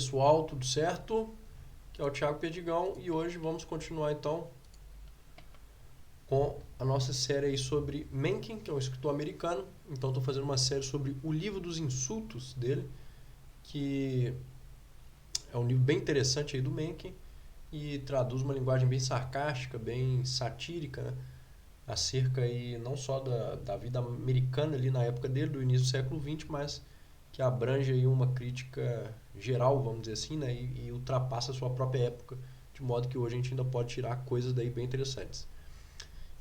pessoal, tudo certo? Aqui é o Thiago Perdigão e hoje vamos continuar então com a nossa série aí sobre Mencken, que é um escritor americano. Então estou fazendo uma série sobre o livro dos insultos dele, que é um livro bem interessante aí do Mencken e traduz uma linguagem bem sarcástica, bem satírica, né? Acerca aí não só da vida americana ali na época dele, do início do século XX, mas que abrange aí uma crítica geral, vamos dizer assim, né? E ultrapassa a sua própria época, de modo que hoje a gente ainda pode tirar coisas daí bem interessantes.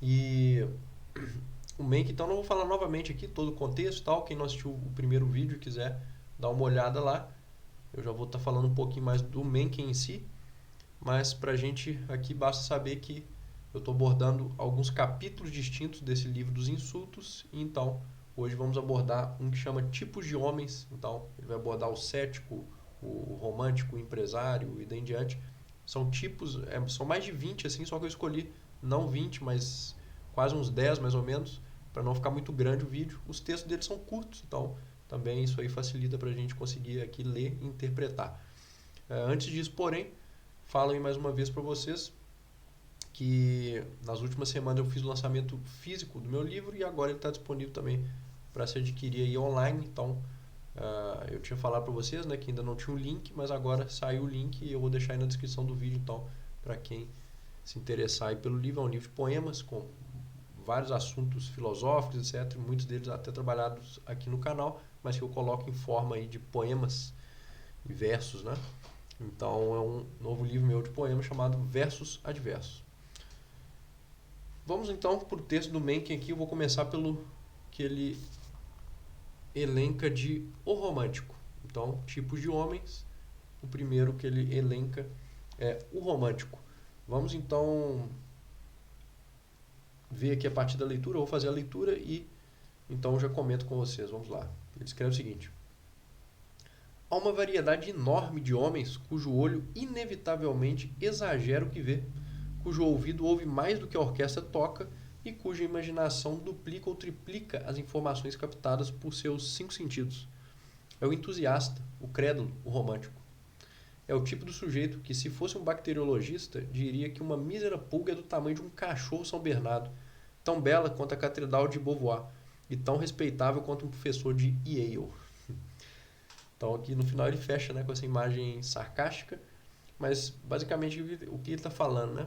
E o Menck, então não vou falar novamente aqui todo o contexto e tal, quem não assistiu o primeiro vídeo e quiser dar uma olhada lá, eu já vou estar falando um pouquinho mais do Mencken em si, mas pra gente aqui basta saber que eu estou abordando alguns capítulos distintos desse livro dos insultos, e então hoje vamos abordar um que chama Tipos de Homens. Então ele vai abordar o cético, o romântico, o empresário e daí em diante. São tipos, são mais de 20 assim, só que eu escolhi não 20, mas quase uns 10 mais ou menos, para não ficar muito grande o vídeo. Os textos deles são curtos, então também isso aí facilita para a gente conseguir aqui ler e interpretar. Antes disso, porém, falo aí mais uma vez para vocês que nas últimas semanas eu fiz o lançamento físico do meu livro e agora ele está disponível também para se adquirir aí online. Então eu tinha falado para vocês, né, que ainda não tinha o link, mas agora saiu o link e eu vou deixar aí na descrição do vídeo. Então, para quem se interessar aí pelo livro, é um livro de poemas com vários assuntos filosóficos, etc. Muitos deles até trabalhados aqui no canal, mas que eu coloco em forma aí de poemas e versos, né? Então é um novo livro meu de poemas chamado Versos Adversos. Vamos então para o texto do Mencken aqui. Eu vou começar pelo que ele elenca de o romântico. Então, tipos de homens. O primeiro que ele elenca é o romântico. Vamos então ver aqui a partir da leitura. Eu vou fazer a leitura e então já comento com vocês. Vamos lá. Ele escreve o seguinte: há uma variedade enorme de homens cujo olho inevitavelmente exagera o que vê, cujo ouvido ouve mais do que a orquestra toca e cuja imaginação duplica ou triplica as informações captadas por seus 5 sentidos. É o entusiasta, o crédulo, o romântico. É o tipo do sujeito que, se fosse um bacteriologista, diria que uma mísera pulga é do tamanho de um cachorro São Bernardo, tão bela quanto a Catedral de Beauvoir e tão respeitável quanto um professor de Yale. Então aqui no final ele fecha, né, com essa imagem sarcástica, mas basicamente o que ele está falando, né?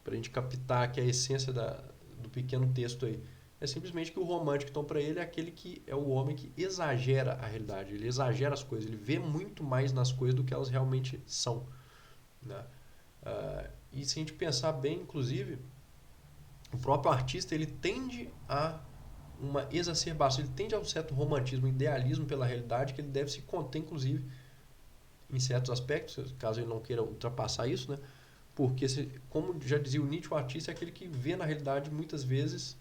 Para a gente captar aqui a essência do pequeno texto aí. É simplesmente que o romântico, então, para ele, é aquele que é o homem que exagera a realidade, ele exagera as coisas, ele vê muito mais nas coisas do que elas realmente são, né? E se a gente pensar bem, inclusive, o próprio artista ele tende a uma exacerbação, ele tende a um certo romantismo, um idealismo pela realidade que ele deve se conter, inclusive, em certos aspectos, caso ele não queira ultrapassar isso, né? Porque, como já dizia o Nietzsche, o artista é aquele que vê na realidade, muitas vezes,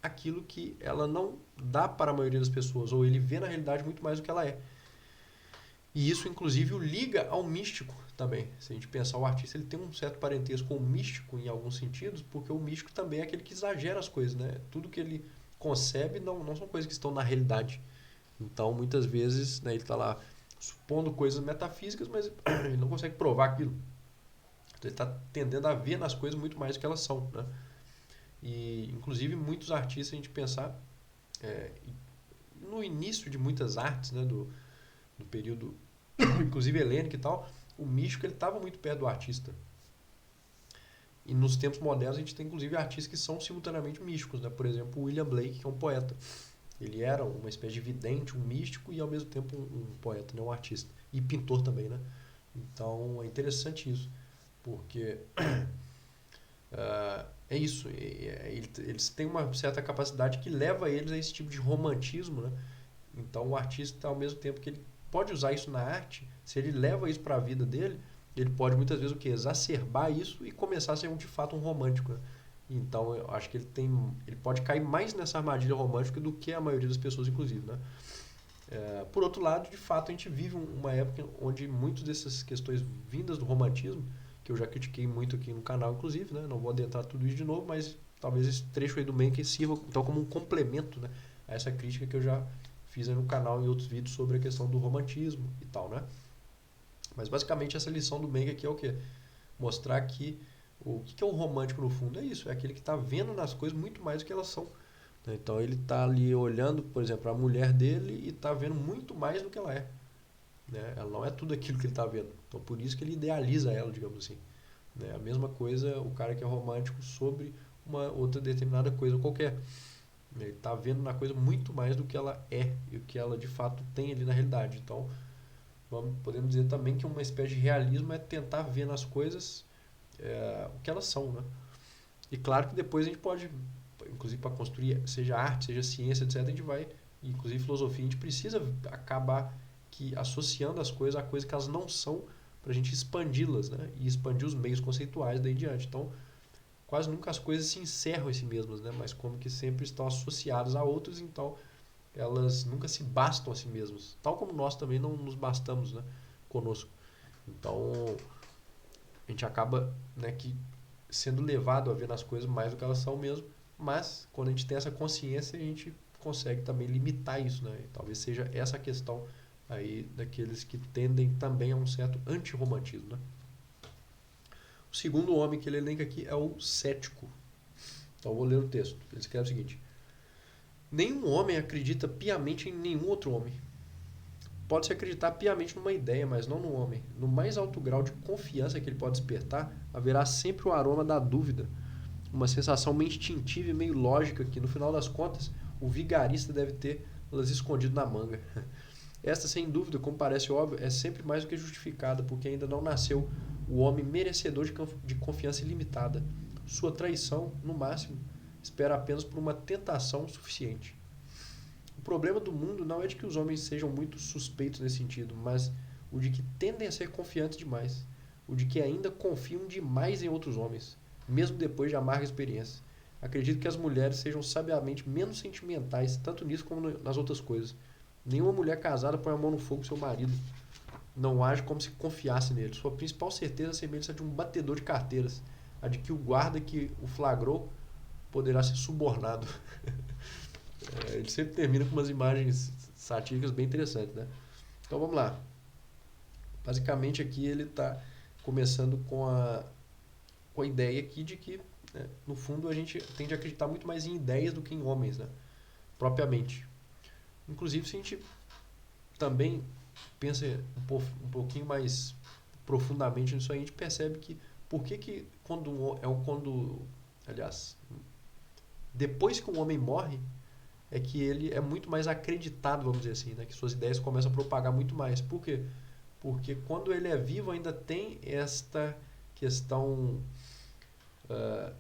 aquilo que ela não dá para a maioria das pessoas, ou ele vê na realidade muito mais do que ela é. E isso, inclusive, o liga ao místico também. Se a gente pensar, o artista ele tem um certo parentesco com o místico em alguns sentidos, porque o místico também é aquele que exagera as coisas, né? Tudo que ele concebe não são coisas que estão na realidade. Então, muitas vezes, né, ele está lá supondo coisas metafísicas, mas ele não consegue provar aquilo. Ele está tendendo a ver nas coisas muito mais do que elas são, né? E, inclusive, muitos artistas, se a gente pensar, é, no início de muitas artes, né, do período, inclusive helênico e tal, o místico ele estava muito perto do artista. E nos tempos modernos a gente tem, inclusive, artistas que são simultaneamente místicos, né? Por exemplo, o William Blake, que é um poeta. Ele era uma espécie de vidente, um místico e, ao mesmo tempo, um poeta, né? Um artista. E pintor também, né? Então, é interessante isso, porque é isso, eles têm uma certa capacidade que leva eles a esse tipo de romantismo, né? Então o artista, ao mesmo tempo que ele pode usar isso na arte, se ele leva isso para a vida dele, ele pode muitas vezes o que? Exacerbar isso e começar a ser de fato um romântico, né? Então eu acho que ele pode cair mais nessa armadilha romântica do que a maioria das pessoas, inclusive, né? Por outro lado, de fato, a gente vive uma época onde muitas dessas questões vindas do romantismo, que eu já critiquei muito aqui no canal, inclusive, né? Não vou adentrar tudo isso de novo, mas talvez esse trecho aí do Mencken sirva então como um complemento, né, a essa crítica que eu já fiz aí no canal em outros vídeos sobre a questão do romantismo e tal, né? Mas basicamente essa lição do Menck aqui é o quê? Mostrar que o que é o romântico no fundo? É isso, é aquele que está vendo nas coisas muito mais do que elas são. Então ele está ali olhando, por exemplo, a mulher dele e está vendo muito mais do que ela é. Né? Ela não é tudo aquilo que ele está vendo. Então por isso que ele idealiza ela, digamos assim. Né? A mesma coisa o cara que é romântico sobre uma outra determinada coisa qualquer. Ele está vendo na coisa muito mais do que ela é e o que ela de fato tem ali na realidade. Então podemos dizer também que uma espécie de realismo é tentar ver nas coisas o que elas são. Né? E claro que depois a gente pode, inclusive para construir, seja arte, seja ciência, etc., a gente vai, inclusive filosofia, a gente precisa acabar que associando as coisas a coisas que elas não são para a gente expandi-las, né? E expandir os meios conceituais daí em diante. Então, quase nunca as coisas se encerram em si mesmas, né? Mas como que sempre estão associadas a outras, então elas nunca se bastam a si mesmas. Tal como nós também não nos bastamos, né? Conosco. Então, a gente acaba, né, que sendo levado a ver nas coisas mais do que elas são mesmo, mas quando a gente tem essa consciência, a gente consegue também limitar isso, né? E talvez seja essa a questão aí daqueles que tendem também a um certo antirromantismo, né? O segundo homem que ele elenca aqui é o cético. Então eu vou ler o texto. Ele escreve o seguinte: nenhum homem acredita piamente em nenhum outro homem. Pode-se acreditar piamente numa ideia, mas não no homem. No mais alto grau de confiança que ele pode despertar, haverá sempre o aroma da dúvida, uma sensação meio instintiva e meio lógica que, no final das contas, o vigarista deve ter elas escondido na manga. Esta, sem dúvida, como parece óbvio, é sempre mais do que justificada, porque ainda não nasceu o homem merecedor de confiança ilimitada. Sua traição, no máximo, espera apenas por uma tentação suficiente. O problema do mundo não é de que os homens sejam muito suspeitos nesse sentido, mas o de que tendem a ser confiantes demais, o de que ainda confiam demais em outros homens, mesmo depois de amarga experiência. Acredito que as mulheres sejam sabiamente menos sentimentais, tanto nisso como nas outras coisas. Nenhuma mulher casada põe a mão no fogo do seu marido. Não age como se confiasse nele. Sua principal certeza semelha-se a de um batedor de carteiras, a de que o guarda que o flagrou poderá ser subornado. Ele sempre termina com umas imagens satíricas bem interessantes, né? Então vamos lá. Basicamente aqui ele está começando com a ideia aqui de que, né, no fundo, a gente tende a acreditar muito mais em ideias do que em homens, né? Propriamente. Inclusive, se a gente também pensa um pouquinho mais profundamente nisso aí, a gente percebe que por que aliás, depois que um homem morre, é que ele é muito mais acreditado, vamos dizer assim, né? Que suas ideias começam a propagar muito mais. Por quê? Porque quando ele é vivo ainda tem esta questão uh,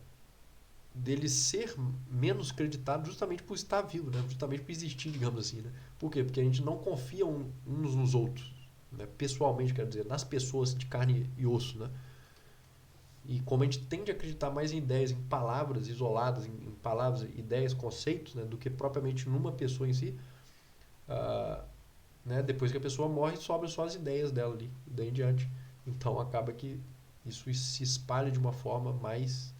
dele ser menos creditado justamente por estar vivo, né? Justamente por existir, digamos assim. Né? Por quê? Porque a gente não confia uns nos outros. Né? Pessoalmente, quero dizer, nas pessoas de carne e osso. Né? E como a gente tende a acreditar mais em ideias, em palavras isoladas, em palavras, ideias, conceitos, né? Do que propriamente numa pessoa em si, uh, né? Depois que a pessoa morre, sobram só as ideias dela ali, e daí em diante. Então acaba que isso se espalha de uma forma mais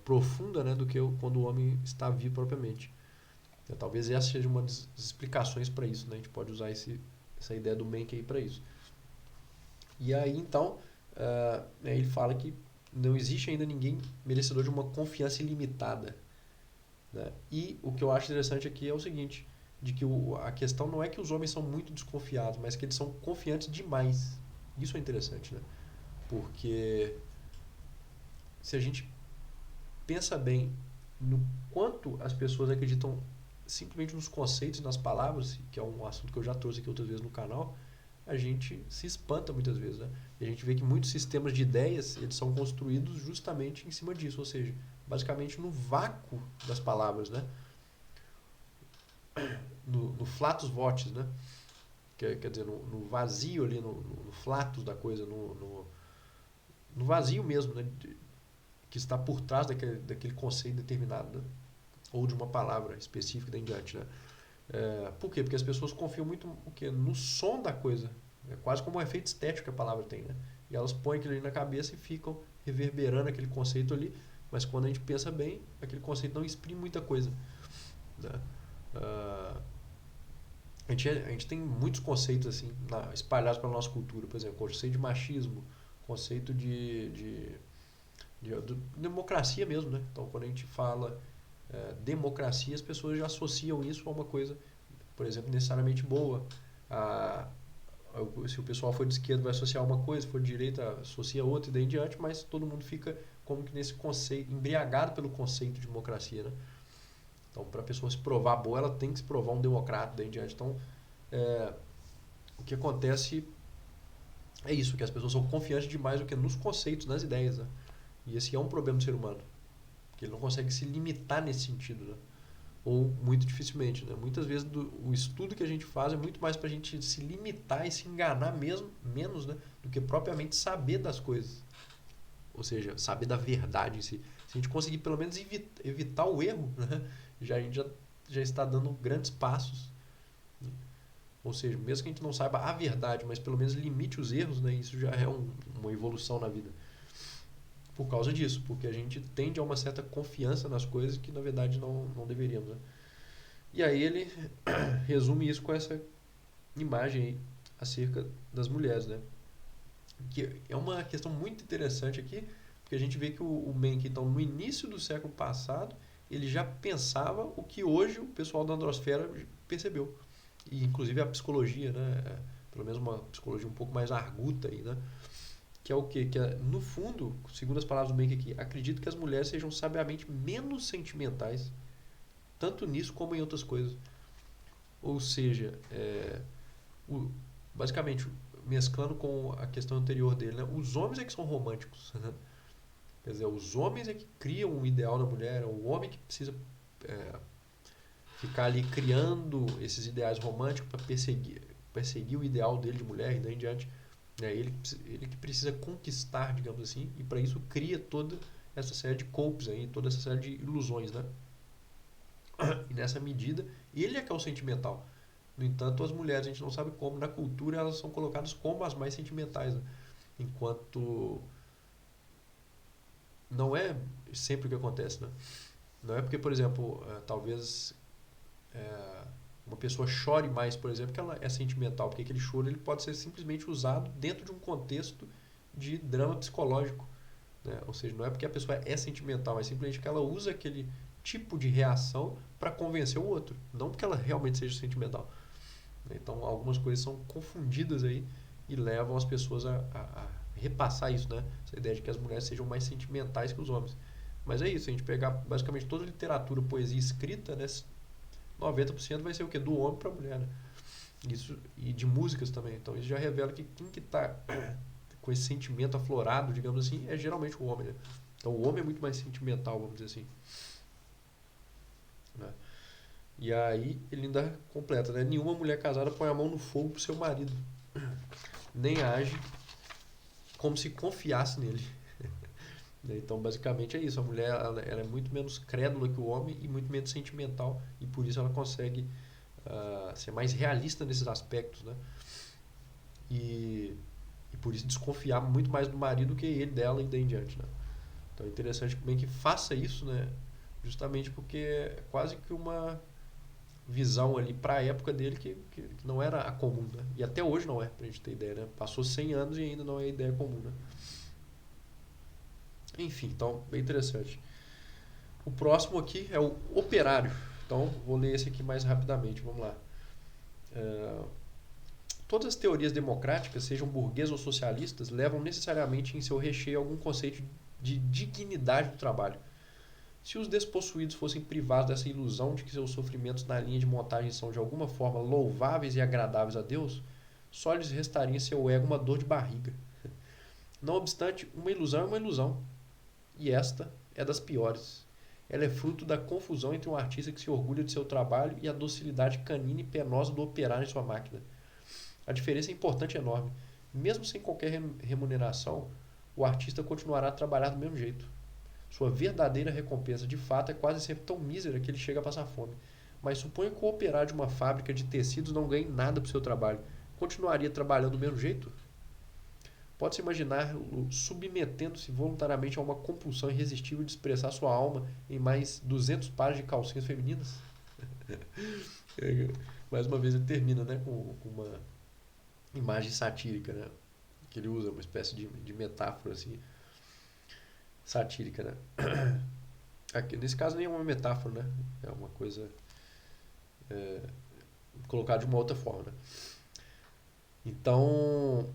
profunda, né, do que quando o homem está vivo propriamente. Talvez essa seja uma das explicações para isso. Né? A gente pode usar essa ideia do Menck aí para isso. E aí então ele fala que não existe ainda ninguém merecedor de uma confiança ilimitada. Né? E o que eu acho interessante aqui é o seguinte, de que a questão não é que os homens são muito desconfiados, mas que eles são confiantes demais. Isso é interessante, né? Porque se a gente pensa bem no quanto as pessoas acreditam simplesmente nos conceitos e nas palavras, que é um assunto que eu já trouxe aqui outras vezes no canal, a gente se espanta muitas vezes, né? E a gente vê que muitos sistemas de ideias, eles são construídos justamente em cima disso, ou seja, basicamente no vácuo das palavras, né? No flatus votis, né? Quer dizer, no vazio ali, no flatus da coisa, no vazio mesmo, né? Que está por trás daquele conceito determinado, né? Ou de uma palavra específica daí em diante, né? Por quê? Porque as pessoas confiam muito no som da coisa. É quase como um efeito estético que a palavra tem, né? E elas põem aquilo ali na cabeça e ficam reverberando aquele conceito ali, mas quando a gente pensa bem, aquele conceito não exprime muita coisa. Né? a gente tem muitos conceitos assim espalhados pela nossa cultura. Por exemplo, conceito de machismo, conceito de democracia mesmo, né? Então, quando a gente fala democracia, as pessoas já associam isso a uma coisa, por exemplo, necessariamente boa. A, Se o pessoal for de esquerda vai associar uma coisa, se for de direita associa outra e daí em diante, mas todo mundo fica como que nesse conceito, embriagado pelo conceito de democracia, né? Então, para a pessoa se provar boa, ela tem que se provar um democrata daí em diante. Então, é, o que acontece é isso, que as pessoas são confiantes demais do que nos conceitos, nas ideias, né? E esse é um problema do ser humano, porque ele não consegue se limitar nesse sentido, né? Ou muito dificilmente, né? Muitas vezes o estudo que a gente faz é muito mais para a gente se limitar e se enganar mesmo, menos, né? Do que propriamente saber das coisas. Ou seja, saber da verdade em si. Se a gente conseguir pelo menos evitar o erro, né? A gente já está dando grandes passos. Ou seja, mesmo que a gente não saiba a verdade, mas pelo menos limite os erros, né? Isso já é uma evolução na vida. Por causa disso, porque a gente tende a uma certa confiança nas coisas que na verdade não deveríamos. Né? E aí ele resume isso com essa imagem aí acerca das mulheres, né? Que é uma questão muito interessante aqui, porque a gente vê que o Menck, então, no início do século passado, ele já pensava o que hoje o pessoal da androsfera percebeu. E inclusive a psicologia, né? Pelo menos uma psicologia um pouco mais arguta aí, né? Que é o quê? Que é, no fundo, segundo as palavras do Menck aqui, acredito que as mulheres sejam sabiamente menos sentimentais, tanto nisso como em outras coisas. Ou seja, o, basicamente, mesclando com a questão anterior dele, né? Os homens é que são românticos. Né? Quer dizer, os homens é que criam um ideal na mulher, é o homem que precisa é, ficar ali criando esses ideais românticos para perseguir o ideal dele de mulher e daí em diante. Ele que precisa conquistar, digamos assim, e para isso cria toda essa série de copes aí, toda essa série de ilusões, né? E nessa medida, ele é que é o sentimental. No entanto, as mulheres, a gente não sabe como, na cultura elas são colocadas como as mais sentimentais, né? Enquanto não é sempre o que acontece, né? Não é porque, por exemplo, talvez eh, uma pessoa chore mais, por exemplo, que ela é sentimental, porque aquele choro ele pode ser simplesmente usado dentro de um contexto de drama psicológico. Né? Ou seja, não é porque a pessoa é sentimental, mas simplesmente que ela usa aquele tipo de reação para convencer o outro, não porque ela realmente seja sentimental. Então, algumas coisas são confundidas aí e levam as pessoas a repassar isso, né? Essa ideia de que as mulheres sejam mais sentimentais que os homens. Mas é isso, a gente pegar basicamente toda a literatura, poesia escrita, né? 90% vai ser o quê? Do homem para a mulher, né? Isso, e de músicas também. Então isso já revela que quem que está com esse sentimento aflorado, digamos assim, é geralmente o homem, né? Então o homem é muito mais sentimental, vamos dizer assim. Né? E aí ele ainda completa, né? Nenhuma mulher casada põe a mão no fogo pro seu marido, nem age como se confiasse nele. Então basicamente é isso, a mulher ela é muito menos crédula que o homem e muito menos sentimental e por isso ela consegue ser mais realista nesses aspectos, né? E, e por isso desconfiar muito mais do marido que ele dela e daí em diante, né? Então é interessante também que faça isso, né? Justamente porque é quase que uma visão ali para a época dele que não era a comum, né? E até hoje não é, pra gente ter ideia, né? Passou 100 anos e ainda não é a ideia comum, né? Enfim, então, bem interessante. O próximo aqui é o operário. Então, vou ler esse aqui mais rapidamente, vamos lá. É, Todas as teorias democráticas, sejam burguesas ou socialistas, levam necessariamente em seu recheio algum conceito de dignidade do trabalho. Se os despossuídos fossem privados dessa ilusão de que seus sofrimentos na linha de montagem são de alguma forma louváveis e agradáveis a Deus, só lhes restaria em seu ego uma dor de barriga. Não obstante, uma ilusão é uma ilusão, e esta é das piores. Ela é fruto da confusão entre um artista que se orgulha de seu trabalho e a docilidade canina e penosa do operário em sua máquina. A diferença é importante e enorme. Mesmo sem qualquer remuneração, o artista continuará a trabalhar do mesmo jeito. Sua verdadeira recompensa, de fato, é quase sempre tão mísera que ele chega a passar fome. Mas suponha que o operário de uma fábrica de tecidos não ganhe nada por seu trabalho. Continuaria trabalhando do mesmo jeito? Pode-se imaginar submetendo-se voluntariamente a uma compulsão irresistível de expressar sua alma em mais 200 pares de calcinhas femininas? Mais uma vez ele termina, né, com uma imagem satírica, né? Que ele usa uma espécie de metáfora assim, satírica, né? Aqui, nesse caso nem é uma metáfora, né? É uma coisa colocada de uma outra forma, né? Então,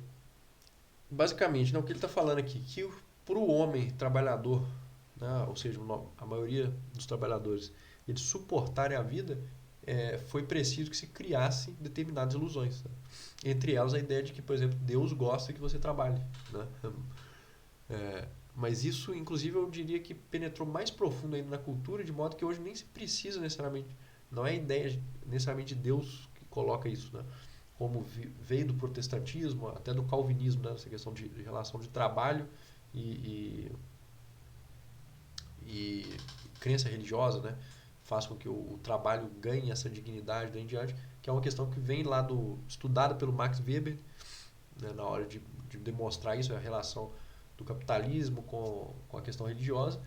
basicamente, né, o que ele está falando aqui, que para o homem trabalhador, né, ou seja, a maioria dos trabalhadores, eles suportarem a vida, foi preciso que se criassem determinadas ilusões. Né? Entre elas a ideia de que, por exemplo, Deus gosta que você trabalhe. Né? Mas isso, inclusive, eu diria que penetrou mais profundo ainda na cultura, de modo que hoje nem se precisa necessariamente, não é a ideia necessariamente de Deus que coloca isso, né? Como veio do protestantismo, até do calvinismo, né? Essa questão de relação de trabalho e, e crença religiosa, né? Faz com que o trabalho ganhe essa dignidade daí em diante, que é uma questão que vem lá estudada pelo Max Weber, né? Na hora de demonstrar isso, a relação do capitalismo com a questão religiosa,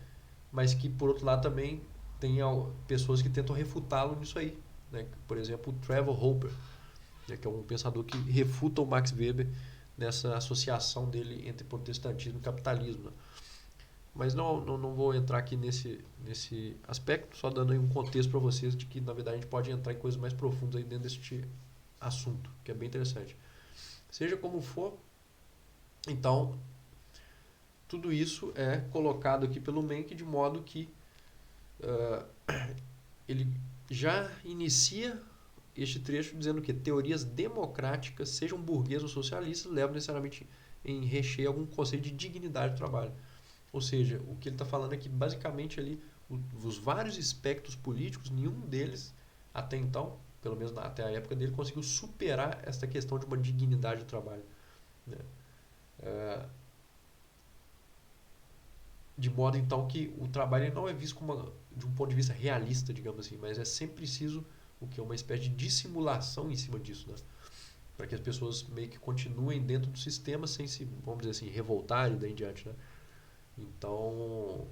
mas que, por outro lado, também tem pessoas que tentam refutá-lo nisso aí. Né? Por exemplo, o Trevor Hopper, né? Que é um pensador que refuta o Max Weber nessa associação dele entre protestantismo e capitalismo. Né? Mas não vou entrar aqui nesse aspecto, só dando aí um contexto para vocês de que, na verdade, a gente pode entrar em coisas mais profundas aí dentro deste assunto, que é bem interessante. Seja como for, então, tudo isso é colocado aqui pelo Menck de modo que ele já inicia este trecho dizendo que teorias democráticas, sejam burguesas ou socialistas, levam necessariamente em recheio algum conceito de dignidade do trabalho. Ou seja, o que ele está falando é que basicamente ali os vários espectros políticos, nenhum deles até então, pelo menos até a época dele, conseguiu superar esta questão de uma dignidade do trabalho. Né? De modo então que o trabalho não é visto de um ponto de vista realista, digamos assim, mas é sempre preciso o que é uma espécie de dissimulação em cima disso, né? Para que as pessoas meio que continuem dentro do sistema sem se, vamos dizer assim, revoltarem daí em diante, né? Então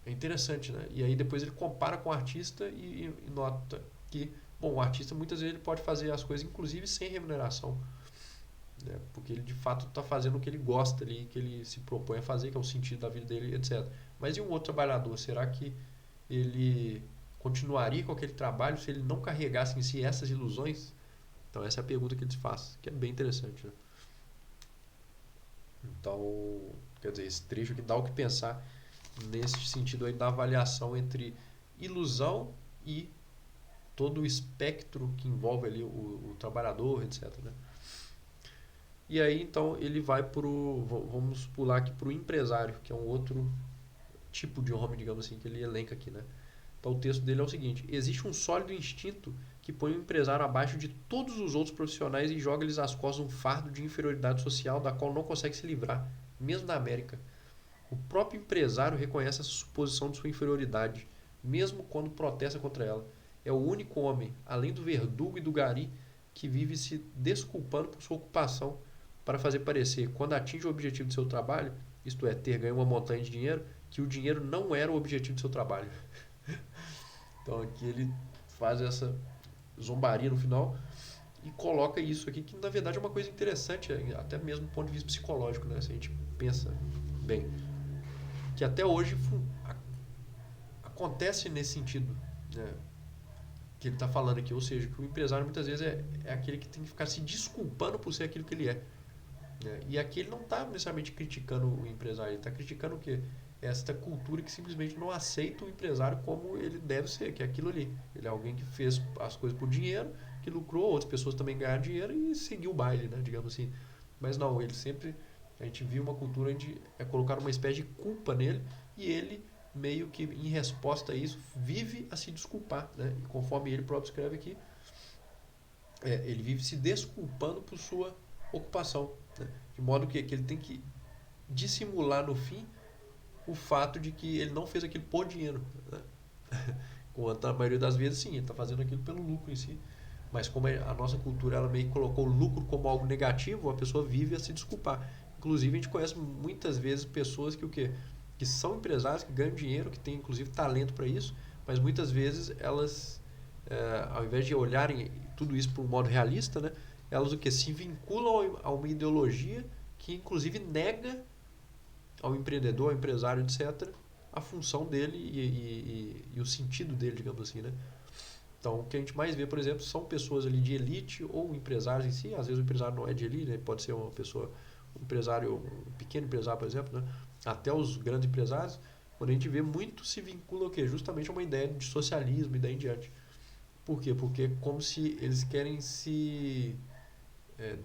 é interessante, né? E aí depois ele compara com o artista e nota que, bom, o artista muitas vezes ele pode fazer as coisas inclusive sem remuneração, né? Porque ele de fato está fazendo o que ele gosta ali, que ele se propõe a fazer, que é o sentido da vida dele, etc. Mas e um outro trabalhador? Será que ele continuaria com aquele trabalho se ele não carregasse em si essas ilusões? Então essa é a pergunta que ele faz, que é bem interessante, né? Então, quer dizer, esse trecho aqui dá o que pensar nesse sentido aí da avaliação entre ilusão e todo o espectro que envolve ali o trabalhador, etc. Né? E aí então ele vai vamos pular aqui para o empresário, que é um outro tipo de homem, digamos assim, que ele elenca aqui, né? Então o texto dele é o seguinte: existe um sólido instinto que põe o empresário abaixo de todos os outros profissionais e joga-lhes às costas um fardo de inferioridade social da qual não consegue se livrar, mesmo na América. O próprio empresário reconhece essa suposição de sua inferioridade, mesmo quando protesta contra ela. É o único homem, além do verdugo e do gari, que vive se desculpando por sua ocupação para fazer parecer, quando atinge o objetivo de seu trabalho, isto é, ter ganho uma montanha de dinheiro, que o dinheiro não era o objetivo de seu trabalho. Então aqui ele faz essa zombaria no final e coloca isso aqui, que na verdade é uma coisa interessante, até mesmo do ponto de vista psicológico, né? Se a gente pensa bem. Que até hoje acontece nesse sentido, né? Que ele está falando aqui, ou seja, que o empresário muitas vezes é aquele que tem que ficar se desculpando por ser aquilo que ele é. Né? E aqui ele não está necessariamente criticando o empresário, ele está criticando o quê? Esta cultura que simplesmente não aceita o empresário como ele deve ser, que é aquilo ali. Ele é alguém que fez as coisas por dinheiro, que lucrou, outras pessoas também ganharam dinheiro e seguiu o baile, né? Digamos assim. Mas não, ele sempre... A gente viu uma cultura onde é colocar uma espécie de culpa nele e ele, meio que em resposta a isso, vive a se desculpar. Né? E conforme ele próprio escreve aqui, ele vive se desculpando por sua ocupação. Né? De modo que ele tem que dissimular no fim o fato de que ele não fez aquilo por dinheiro. Né? Enquanto a maioria das vezes, sim, ele está fazendo aquilo pelo lucro em si. Mas como a nossa cultura ela meio que colocou o lucro como algo negativo, a pessoa vive a se desculpar. Inclusive, a gente conhece muitas vezes pessoas que o quê? Que são empresários, que ganham dinheiro, que têm inclusive talento para isso, mas muitas vezes elas ao invés de olharem tudo isso por um modo realista, né, elas o que se vinculam a uma ideologia que inclusive nega ao empreendedor, ao empresário, etc., a função dele e o sentido dele, digamos assim, né? Então, o que a gente mais vê, por exemplo, são pessoas ali de elite ou empresários em si. Às vezes o empresário não é de elite, né? Pode ser uma pessoa, um empresário, um pequeno empresário, por exemplo, né? Até os grandes empresários, quando a gente vê muito se vincula o quê? Justamente a uma ideia de socialismo e daí em diante. Por quê? Porque é como se eles querem se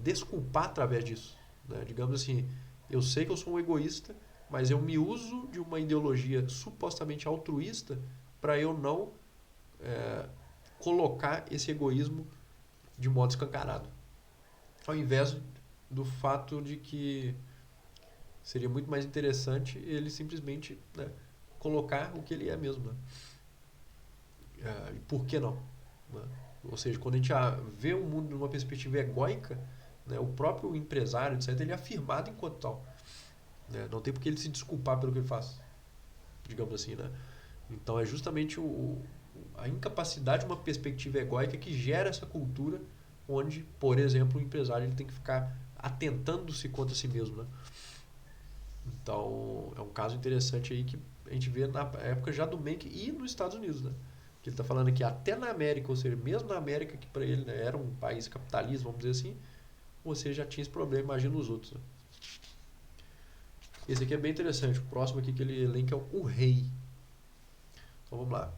desculpar através disso, né? Digamos assim, eu sei que eu sou um egoísta, mas eu me uso de uma ideologia supostamente altruísta para eu não é, colocar esse egoísmo de modo escancarado. Ao invés do fato de que seria muito mais interessante ele simplesmente, né, colocar o que ele é mesmo. Né? E por que não? Né? Ou seja, quando a gente vê o mundo numa perspectiva egóica, né, o próprio empresário, etc., ele é afirmado enquanto tal. Né? Não tem por que ele se desculpar pelo que ele faz, digamos assim. Né? Então é justamente a incapacidade de uma perspectiva egóica que gera essa cultura onde, por exemplo, o empresário ele tem que ficar atentando-se contra si mesmo. Né? Então é um caso interessante aí que a gente vê na época já do Menck e nos Estados Unidos. Né? Que ele está falando que até na América, ou seja, mesmo na América, que para ele, né, era um país capitalista, vamos dizer assim, você já tinha esse problema, imagina os outros. Né? Esse aqui é bem interessante. O próximo aqui que ele elenca é o rei. Então vamos lá.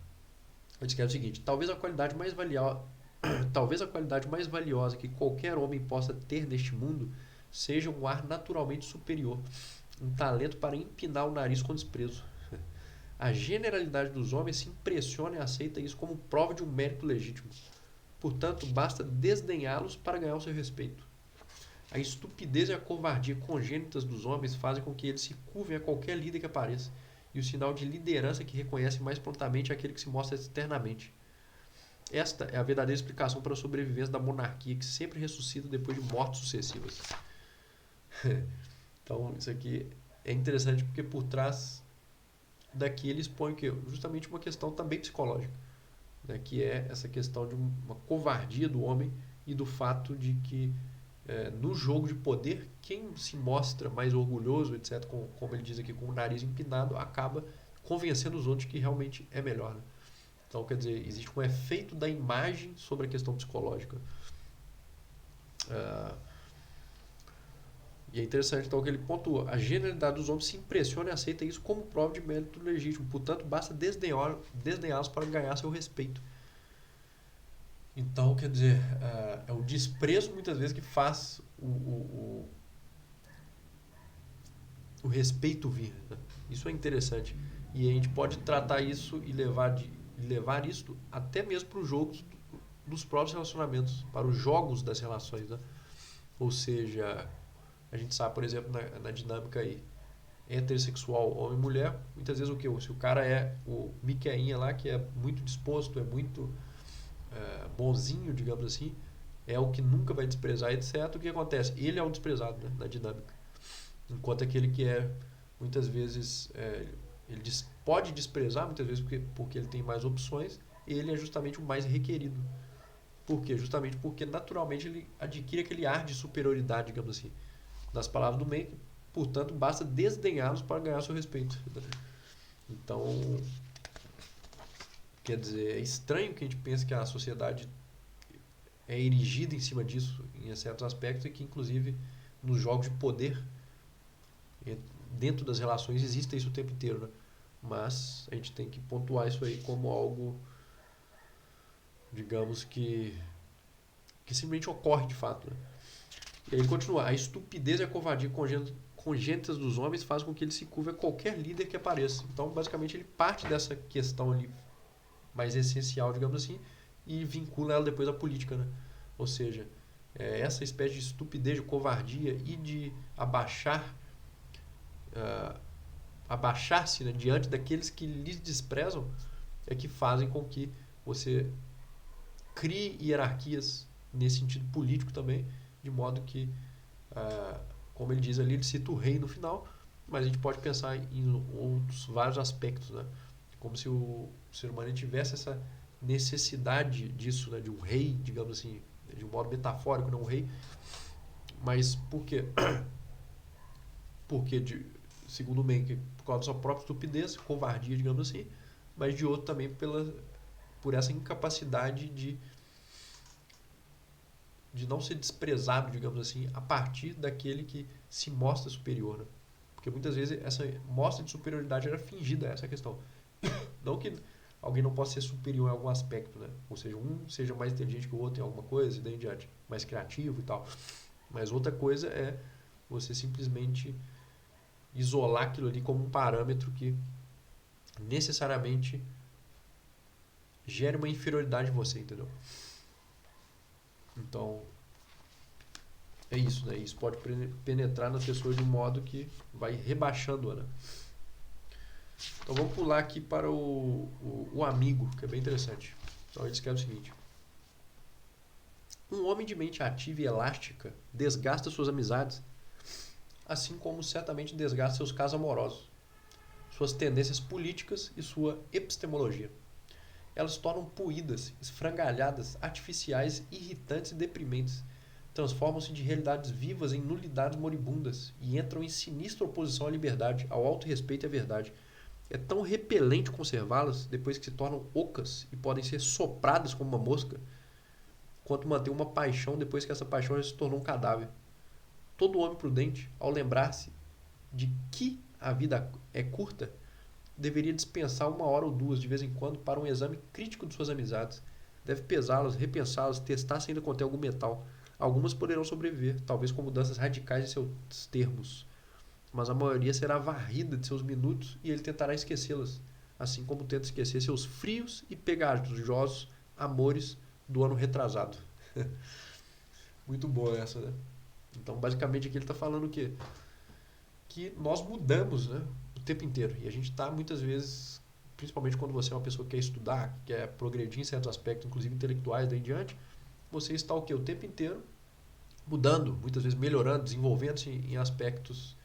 Ele escreve o seguinte: talvez a qualidade mais valiosa que qualquer homem possa ter neste mundo seja um ar naturalmente superior, um talento para empinar o nariz com desprezo. A generalidade dos homens se impressiona e aceita isso como prova de um mérito legítimo. Portanto, basta desdenhá-los para ganhar o seu respeito. A estupidez e a covardia congênitas dos homens fazem com que eles se curvem a qualquer líder que apareça, e o sinal de liderança que reconhece mais prontamente é aquele que se mostra externamente. Esta é a verdadeira explicação para a sobrevivência da monarquia, que sempre ressuscita depois de mortes sucessivas. Então, isso aqui é interessante porque por trás daqui ele expõe que justamente uma questão também psicológica, né, que é essa questão de uma covardia do homem e do fato de que no jogo de poder, quem se mostra mais orgulhoso, etc., como ele diz aqui, com o nariz empinado, acaba convencendo os outros que realmente é melhor. Né? Então, quer dizer, existe um efeito da imagem sobre a questão psicológica. E é interessante, então, que ele pontua: a generalidade dos homens se impressiona e aceita isso como prova de mérito legítimo. Portanto, basta desdenhá-los para ganhar seu respeito. Então, quer dizer, é o desprezo, muitas vezes, que faz o respeito vir. Né? Isso é interessante. E a gente pode tratar isso e levar isso até mesmo para os jogos dos próprios relacionamentos, para os jogos das relações. Né? Ou seja, a gente sabe, por exemplo, na dinâmica aí, heterossexual, homem e mulher, muitas vezes o que? Se o cara é o Miqueinha lá, que é muito disposto, é muito bonzinho, digamos assim, é o que nunca vai desprezar, etc. O que acontece? Ele é o desprezado, né, na dinâmica. Enquanto aquele que é, muitas vezes, ele pode desprezar, muitas vezes porque ele tem mais opções, ele é justamente o mais requerido. Por quê? Justamente porque naturalmente ele adquire aquele ar de superioridade, digamos assim. Nas palavras do Menck, portanto, basta desdenhá-los para ganhar seu respeito. Então, quer dizer, é estranho que a gente pense que a sociedade é erigida em cima disso, em certos aspectos, e que, inclusive, nos jogos de poder, dentro das relações, existe isso o tempo inteiro. Né? Mas a gente tem que pontuar isso aí como algo, digamos que simplesmente ocorre de fato. Né? E aí ele continua: a estupidez e a covardia congênitas dos homens fazem com que ele se curve a qualquer líder que apareça. Então, basicamente, ele parte dessa questão ali mais essencial, digamos assim, e vincula ela depois à política. Né? Ou seja, essa espécie de estupidez, de covardia e de abaixar-se, né, diante daqueles que lhes desprezam, é que fazem com que você crie hierarquias nesse sentido político também, de modo que, como ele diz ali, ele cita o rei no final, mas a gente pode pensar em outros vários aspectos, né? Como se o ser humano tivesse essa necessidade disso, né, de um rei, digamos assim, de um modo metafórico, não um rei, mas por quê? Porque, segundo o Mencken, por causa da sua própria estupidez, covardia, digamos assim, mas de outro também por essa incapacidade de não ser desprezado, digamos assim, a partir daquele que se mostra superior, né? Porque muitas vezes essa mostra de superioridade era fingida, essa é a questão. Não que alguém não possa ser superior em algum aspecto, né? Ou seja, um seja mais inteligente que o outro em alguma coisa e daí em diante, mais criativo e tal. Mas outra coisa é você simplesmente isolar aquilo ali como um parâmetro que necessariamente gere uma inferioridade em você, entendeu? Então, é isso, né? Isso pode penetrar na pessoa de um modo que vai rebaixando-a, né? Então vamos pular aqui para o amigo, que é bem interessante. Então ele escreve o seguinte: um homem de mente ativa e elástica desgasta suas amizades, assim como certamente desgasta seus casos amorosos, suas tendências políticas e sua epistemologia. Elas se tornam puídas, esfrangalhadas, artificiais, irritantes e deprimentes. Transformam-se de realidades vivas em nulidades moribundas e entram em sinistra oposição à liberdade, ao autorrespeito e à verdade. É tão repelente conservá-las depois que se tornam ocas e podem ser sopradas como uma mosca, quanto manter uma paixão depois que essa paixão já se tornou um cadáver. Todo homem prudente, ao lembrar-se de que a vida é curta, deveria dispensar 1 hora ou 2 de vez em quando para um exame crítico de suas amizades. Deve pesá-las, repensá-las, testar se ainda contém algum metal. Algumas poderão sobreviver, talvez com mudanças radicais em seus termos, mas a maioria será varrida de seus minutos e ele tentará esquecê-las, assim como tenta esquecer seus frios e pegajosos amores do ano retrasado. Muito boa essa, né? Então, basicamente, aqui ele está falando o quê? Que nós mudamos, né, o tempo inteiro. E a gente está, muitas vezes, principalmente quando você é uma pessoa que quer estudar, que quer progredir em certos aspectos, inclusive intelectuais, daí em diante, você está o quê? O tempo inteiro mudando, muitas vezes melhorando, desenvolvendo-se em aspectos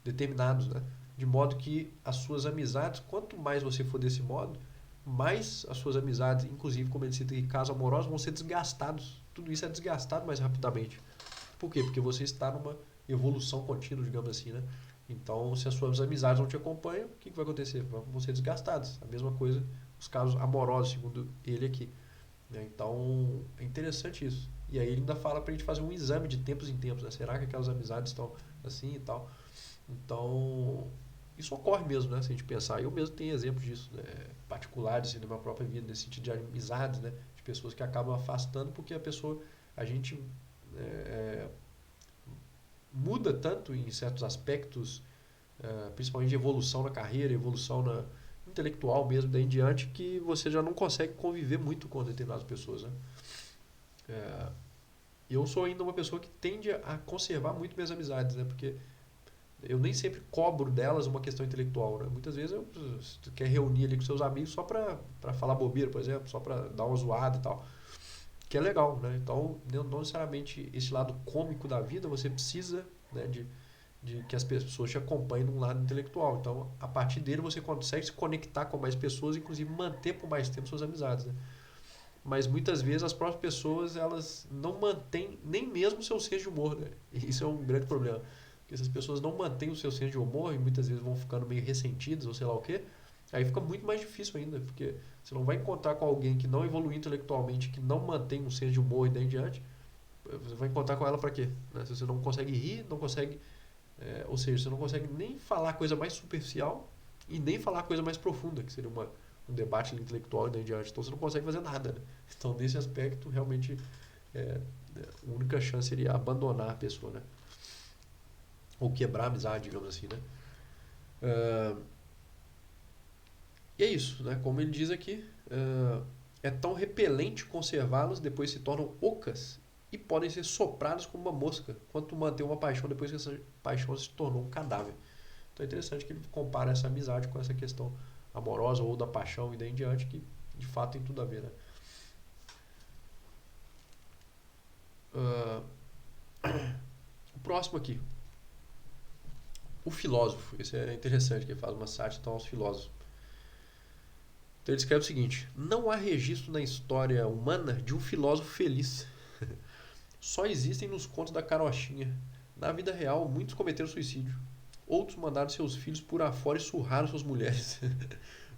determinados, né? De modo que as suas amizades, quanto mais você for desse modo, mais as suas amizades, inclusive, como ele cita aqui, casos amorosos, vão ser desgastados. Tudo isso é desgastado mais rapidamente. Por quê? Porque você está numa evolução contínua, digamos assim, né? Então, se as suas amizades não te acompanham, o que vai acontecer? Vão ser desgastadas. A mesma coisa, os casos amorosos, segundo ele aqui, né? Então, é interessante isso. E aí ele ainda fala pra gente fazer um exame de tempos em tempos, né? Será que aquelas amizades estão assim e tal? Então, isso ocorre mesmo, né? Se a gente pensar. Eu mesmo tenho exemplos disso, né? Particulares assim, na minha própria vida, nesse sentido de amizades, né? De pessoas que acabam afastando porque a gente é, muda tanto em certos aspectos, principalmente de evolução na carreira, evolução intelectual mesmo, daí em diante, que você já não consegue conviver muito com determinadas pessoas, né? Eu sou ainda uma pessoa que tende a conservar muito minhas amizades, né? Porque eu nem sempre cobro delas uma questão intelectual, né? Muitas vezes tu quer reunir ali com seus amigos só pra falar bobeira, por exemplo, só pra dar uma zoada e tal. Que é legal, né? Então, não necessariamente esse lado cômico da vida você precisa, né, de que as pessoas te acompanhem num lado intelectual. Então, a partir dele você consegue se conectar com mais pessoas, inclusive manter por mais tempo suas amizades, né? Mas muitas vezes as próprias pessoas elas não mantêm nem mesmo o seu senso de humor, né? E isso é um grande problema. Porque essas pessoas não mantêm o seu senso de humor e muitas vezes vão ficando meio ressentidas ou sei lá o quê, aí fica muito mais difícil ainda, porque você não vai encontrar com alguém que não evoluiu intelectualmente, que não mantém um senso de humor e daí em diante, você vai encontrar com ela para quê? Né? Se você não consegue rir, não consegue, ou seja, você não consegue nem falar coisa mais superficial e nem falar coisa mais profunda, que seria um debate intelectual e daí em diante. Então você não consegue fazer nada, né? Então nesse aspecto, realmente, é, a única chance seria abandonar a pessoa, né? Ou quebrar a amizade, digamos assim, né? E é isso, né? Como ele diz aqui, é tão repelente conservá-las, depois se tornam ocas e podem ser sopradas como uma mosca, quanto manter uma paixão depois que essa paixão se tornou um cadáver. Então é interessante que ele compara essa amizade com essa questão amorosa ou da paixão e daí em diante, que de fato tem tudo a ver, né? Uh, o próximo aqui, o filósofo. Esse é interessante, que ele faz uma sátira então, aos filósofos. Então ele escreve o seguinte: não há registro na história humana de um filósofo feliz. Só existem nos contos da carochinha. Na vida real, muitos cometeram suicídio. Outros mandaram seus filhos por afora e surraram suas mulheres.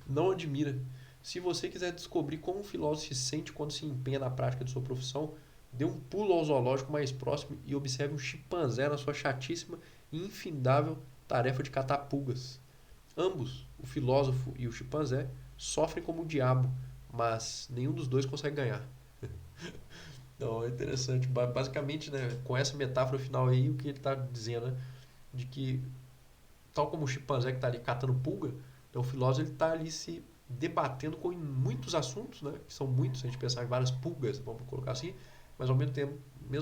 Não admira. Se você quiser descobrir como um filósofo se sente quando se empenha na prática de sua profissão, dê um pulo ao zoológico mais próximo e observe um chimpanzé na sua chatíssima e infindável tarefa de catar pulgas. Ambos, o filósofo e o chimpanzé, sofrem como o diabo, mas nenhum dos dois consegue ganhar. Então é interessante. Basicamente, né, com essa metáfora final aí, o que ele está dizendo, né, de que, tal como o chimpanzé que está ali catando pulga, então, o filósofo está ali se debatendo com muitos assuntos, né, que são muitos, se a gente pensar em várias pulgas, vamos colocar assim, mas ao mesmo tempo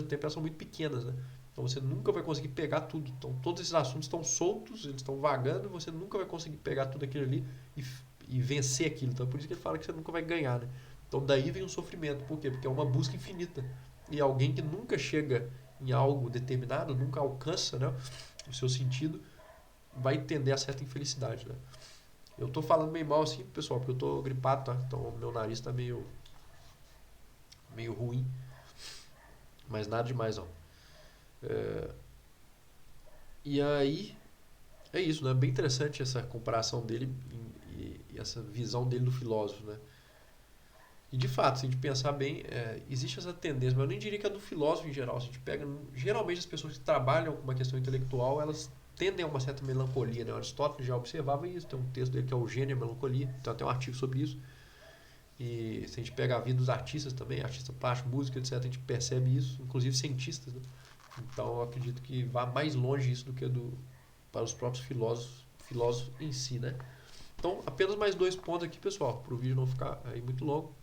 elas são muito pequenas. Né? Então você nunca vai conseguir pegar tudo. Então todos esses assuntos estão soltos, eles estão vagando, e você nunca vai conseguir pegar tudo aquilo ali e vencer aquilo. Então é por isso que ele fala que você nunca vai ganhar. Né? Então daí vem o sofrimento. Por quê? Porque é uma busca infinita. E alguém que nunca chega em algo determinado, nunca alcança, né, o seu sentido, vai tender a certa infelicidade. Né? Eu tô falando meio mal assim, pessoal, porque eu tô gripado, tá? Então meu nariz tá meio ruim, mas nada demais não. É, e aí, é isso, né? Bem interessante essa comparação dele e essa visão dele do filósofo, né? E de fato, se a gente pensar bem, existe essa tendência, mas eu nem diria que é do filósofo em geral. Se a gente pega, geralmente as pessoas que trabalham com uma questão intelectual, elas tendem a uma certa melancolia, né? Aristóteles já observava isso, tem um texto dele que é o Gênio e a Melancolia, então tem um artigo sobre isso. E se a gente pega a vida dos artistas também, artista plástico, música, etc., a gente percebe isso, inclusive cientistas, né? Então eu acredito que vá mais longe isso do que para os próprios filósofos em si, né? Então, apenas mais 2 pontos aqui, pessoal, para o vídeo não ficar aí muito longo.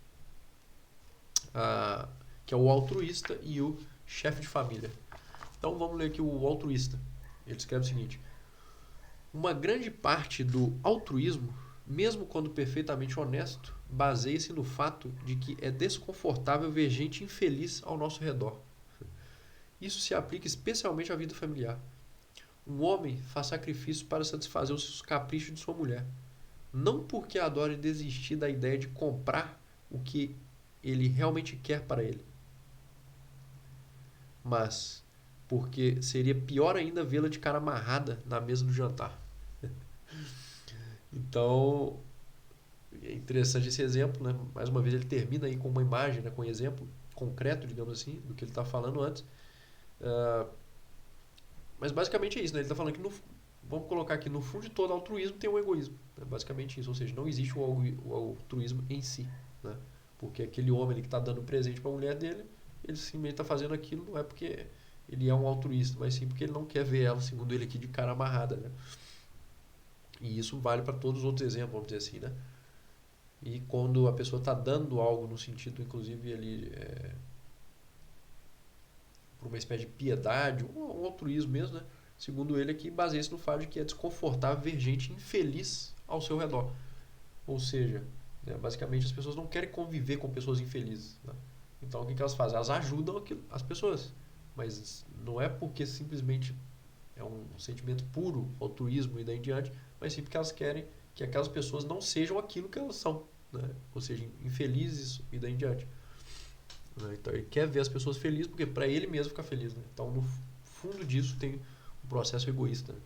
Que é o altruísta e o chefe de família. Então vamos ler aqui o altruísta. Ele escreve o seguinte: uma grande parte do altruísmo, mesmo quando perfeitamente honesto, baseia-se no fato de que é desconfortável ver gente infeliz ao nosso redor. Isso se aplica especialmente à vida familiar. Um homem faz sacrifícios para satisfazer os caprichos de sua mulher, não porque adore desistir da ideia de comprar o que ele realmente quer para ele, mas porque seria pior ainda vê-la de cara amarrada na mesa do jantar. Então, é interessante esse exemplo, né? Mais uma vez ele termina aí com uma imagem, né? Com um exemplo concreto, digamos assim, do que ele está falando antes. Mas basicamente é isso, né? Ele está falando que, vamos colocar aqui, no fundo de todo altruísmo tem o egoísmo. Né? Basicamente isso, ou seja, não existe o altruísmo em si. Né? Porque aquele homem que está dando presente para a mulher dele, ele simplesmente está fazendo aquilo, não é porque ele é um altruísta, mas sim porque ele não quer ver ela, segundo ele aqui, de cara amarrada. Né? E isso vale para todos os outros exemplos, vamos dizer assim. Né? E quando a pessoa está dando algo no sentido, inclusive, ele por uma espécie de piedade, um altruísmo mesmo, né? Segundo ele aqui, baseia-se no fato de que é desconfortável ver gente infeliz ao seu redor. Ou seja, né, basicamente as pessoas não querem conviver com pessoas infelizes. Né? Então o que elas fazem? Elas ajudam as pessoas. Mas não é porque simplesmente é um sentimento puro, altruísmo e daí em diante, mas sim porque elas querem que aquelas pessoas não sejam aquilo que elas são. Né? Ou seja, infelizes e daí em diante. Né? Então ele quer ver as pessoas felizes porque para ele mesmo ficar feliz. Né? Então no fundo disso tem um processo egoísta. Né?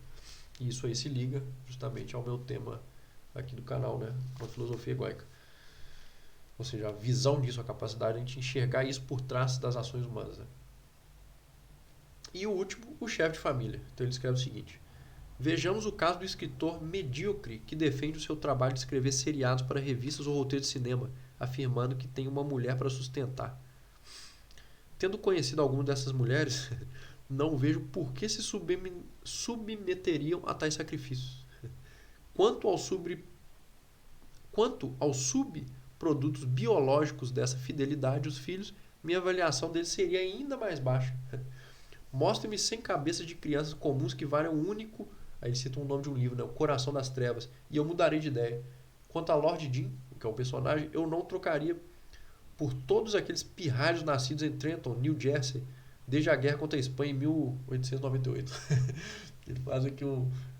E isso aí se liga justamente ao meu tema aqui do canal, né? Com a filosofia egóica. Ou seja, a visão disso, a capacidade de a gente enxergar isso por trás das ações humanas. Né? E o último, o chefe de família. Então ele escreve o seguinte: vejamos o caso do escritor medíocre que defende o seu trabalho de escrever seriados para revistas ou roteiros de cinema, afirmando que tem uma mulher para sustentar. Tendo conhecido algumas dessas mulheres, não vejo por que se submeteriam a tais sacrifícios. Quanto aos subprodutos biológicos dessa fidelidade aos filhos, minha avaliação deles seria ainda mais baixa. Mostre-me 100 cabeças de crianças comuns que valem um único... Aí ele cita o nome de um livro, né? O Coração das Trevas. E eu mudarei de ideia. Quanto a Lord Jim, que é o personagem, eu não trocaria por todos aqueles pirralhos nascidos em Trenton, New Jersey, desde a guerra contra a Espanha em 1898. Ele faz aqui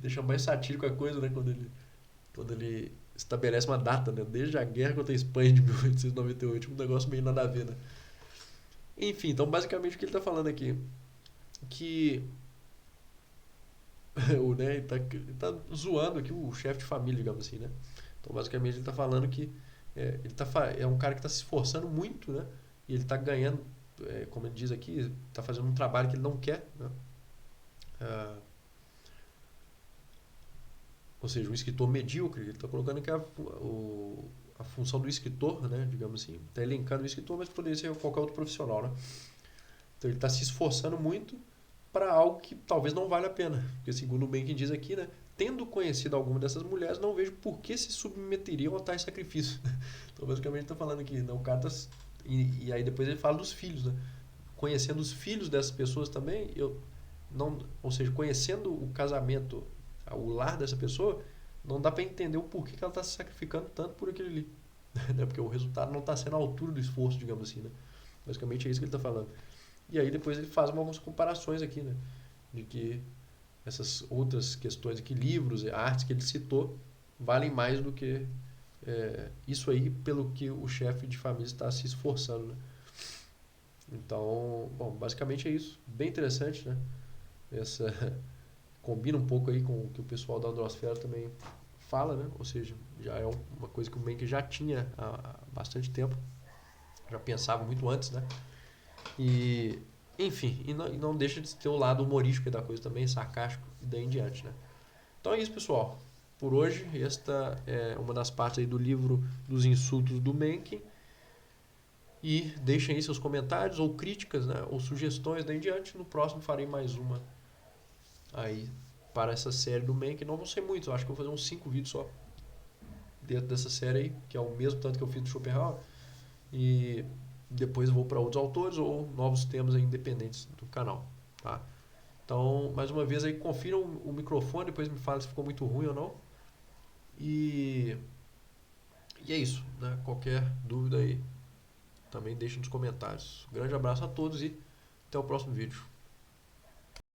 deixa mais satírico a coisa, né? Quando ele quando ele estabelece uma data, né? Desde a guerra contra a Espanha de 1898, um negócio meio nada a ver, né? Enfim, então basicamente o que ele está falando aqui, que né, ele tá zoando aqui o chefe de família, digamos assim, né? Então basicamente ele está falando que é um cara que está se esforçando muito, né? E ele está ganhando, como ele diz aqui, está fazendo um trabalho que ele não quer, né? Ah, ou seja, um escritor medíocre, ele está colocando que a função do escritor, né, digamos assim, está elencando o escritor, mas poderia ser qualquer outro profissional, né? Então ele está se esforçando muito para algo que talvez não valha a pena, porque segundo o bem que diz aqui, né, tendo conhecido alguma dessas mulheres, não vejo por que se submeteriam a tais sacrifícios. Então basicamente está falando aqui, né, o cara tá, e aí depois ele fala dos filhos, né? Conhecendo os filhos dessas pessoas também, eu não, ou seja, conhecendo o casamento, o lar dessa pessoa, não dá para entender o porquê que ela está se sacrificando tanto por aquele ali, né? Porque o resultado não está sendo à altura do esforço, digamos assim, né? Basicamente é isso que ele está falando. E aí depois ele faz algumas comparações aqui, né? De que essas outras questões aqui, livros e artes que ele citou, valem mais do que isso aí pelo que o chefe de família está se esforçando, né? Então, bom, basicamente é isso. Bem interessante, né? Essa combina um pouco aí com o que o pessoal da Androsfera também fala, né? Ou seja, já é uma coisa que o Menck já tinha há bastante tempo, já pensava muito antes, né? E, enfim, e não deixa de ter o lado humorístico da coisa também, sarcástico e daí em diante, né? Então é isso, pessoal. Por hoje, esta é uma das partes aí do livro dos insultos do Mencken. E deixem aí seus comentários ou críticas, né? Ou sugestões daí em diante. No próximo farei mais uma aí para essa série do Mencken. Não vão ser muitos, eu acho que eu vou fazer uns 5 vídeos só dentro dessa série aí, que é o mesmo tanto que eu fiz do Schopenhauer. E depois vou para outros autores ou novos temas aí independentes do canal, tá? Então, mais uma vez aí, confiram o microfone, depois me fala se ficou muito ruim ou não. E, e é isso, né? Qualquer dúvida aí, também deixe nos comentários. Um grande abraço a todos e até o próximo vídeo.